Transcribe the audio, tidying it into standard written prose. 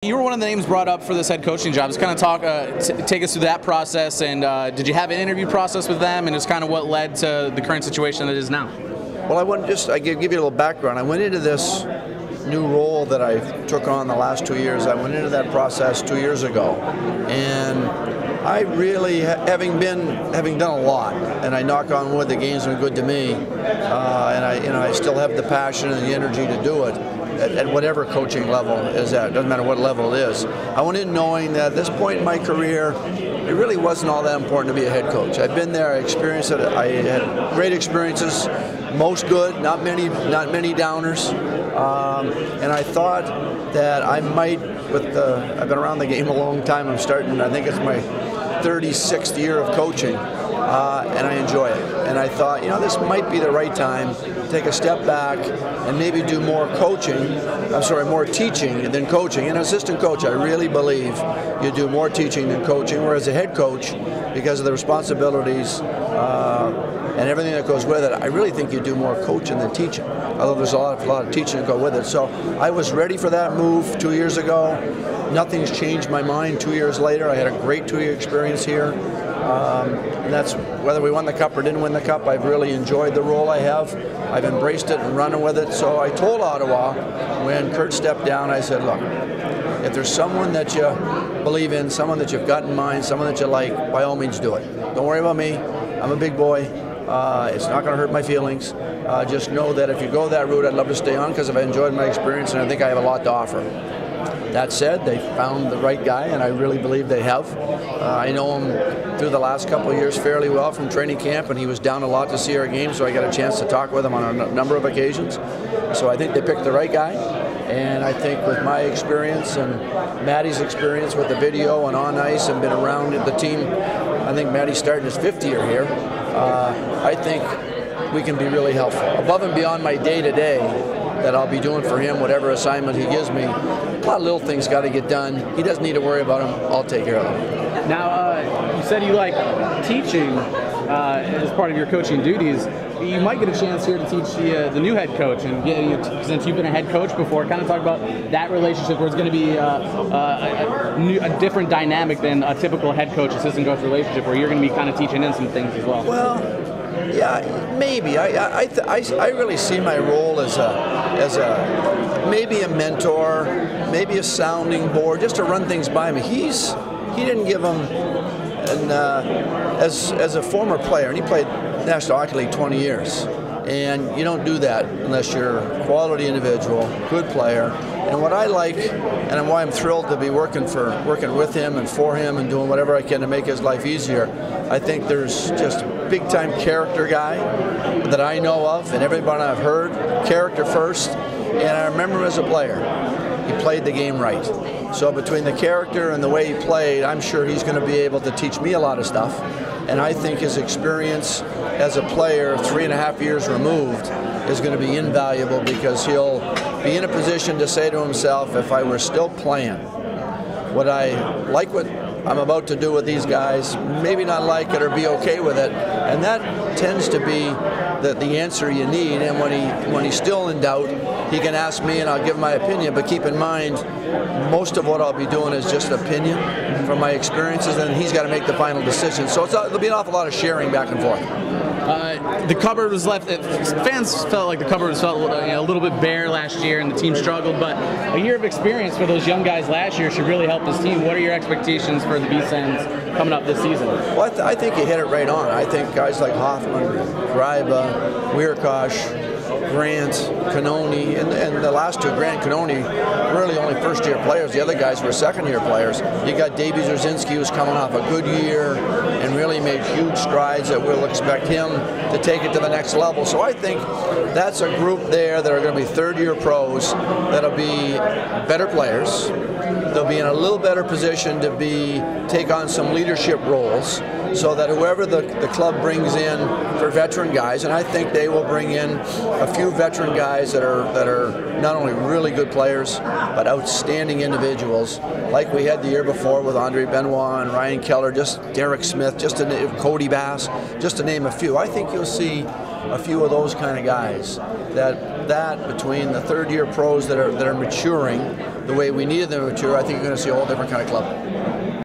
You were one of the names brought up for this head coaching job. Just kind of talk, take us through that process, and did you have an interview process with them, and just kind of what led to the current situation that it is now? Well, I give you a little background. I went into this new role that I took on the last 2 years. I went into that process 2 years ago, and I really, having done a lot, and I knock on wood, the game's been good to me, and I still have the passion and the energy to do it. At whatever coaching level is at, doesn't matter what level it is. I went in knowing that at this point in my career, it really wasn't all that important to be a head coach. I've been there, I experienced it, I had great experiences, most good, not many downers, and I thought that I might, I've been around the game a long time, I think it's my 36th year of coaching, and I enjoy it. And I thought, this might be the right time to take a step back and maybe do more more teaching than coaching. An assistant coach, I really believe you do more teaching than coaching, whereas a head coach, because of the responsibilities and everything that goes with it, I really think you do more coaching than teaching, although there's a lot of teaching to go with it. So I was ready for that move 2 years ago. Nothing's changed my mind 2 years later. I had a great 2-year experience here. And that's whether we won the cup or didn't win the cup. I've really enjoyed the role I have. I've embraced it and running with it. So I told Ottawa when Kurt stepped down, I said, look, if there's someone that you believe in, someone that you've got in mind, someone that you like, by all means do it. Don't worry about me. I'm a big boy. It's not going to hurt my feelings. Just know that if you go that route, I'd love to stay on because I've enjoyed my experience and I think I have a lot to offer. That said, they found the right guy, and I really believe they have. I know him through the last couple of years fairly well from training camp, and he was down a lot to see our games, so I got a chance to talk with him on a number of occasions. So I think they picked the right guy, and I think with my experience and Maddie's experience with the video and on ice and been around the team, I think Maddie's starting his 5th year here. I think we can be really helpful. Above and beyond my day-to-day, that I'll be doing for him, whatever assignment he gives me. A lot of little things got to get done. He doesn't need to worry about them. I'll take care of them. Now, you said you like teaching as part of your coaching duties. You might get a chance here to teach the new head coach, and since you've been a head coach before, kind of talk about that relationship where it's going to be a different dynamic than a typical head coach-assistant coach relationship, where you're going to be kind of teaching in some things as well. Well, yeah, maybe. I really see my role as maybe a mentor, maybe a sounding board, just to run things by me. He didn't give them, as a former player, and he played National Hockey League 20 years, and you don't do that unless you're a quality individual, good player. And what I like, and why I'm thrilled to be working with him and for him and doing whatever I can to make his life easier, I think there's just a big-time character guy that I know of, and everybody I've heard, character first, and I remember him as a player. He played the game right. So between the character and the way he played, I'm sure he's going to be able to teach me a lot of stuff. And I think his experience as a player, 3.5 years removed, is going to be invaluable because he'll be in a position to say to himself, if I were still playing, would I like what I'm about to do with these guys, maybe not like it or be okay with it? And that tends to be the answer you need. And when he's still in doubt, he can ask me and I'll give my opinion, but keep in mind, most of what I'll be doing is just opinion from my experiences, and he's got to make the final decision. So there'll be an awful lot of sharing back and forth. The cupboard was left. Fans felt like the cupboard was a little bit bare last year, and the team struggled. But a year of experience for those young guys last year should really help this team. What are your expectations for the B-Sens coming up this season? Well, I think you hit it right on. I think guys like Hoffman, Gryba, Weirkosh, Grant, Cannoni, and the last two, Grant, Cannoni, really only first-year players. The other guys were second-year players. You got Davey Zerzinski, who's coming off a good year and really made huge strides that we'll expect him to take it to the next level. So I think that's a group there that are going to be third-year pros that'll be better players. They'll be in a little better position to take on some leadership roles, so that whoever the club brings in for veteran guys, and I think they will bring in a few veteran guys that are not only really good players, but outstanding individuals, like we had the year before with Andre Benoit and Ryan Keller, just Derek Smith, just to name Cody Bass, just to name a few. I think you'll see a few of those kind of guys. That between the third-year pros that are maturing, the way we needed them to mature, I think you're going to see a whole different kind of club.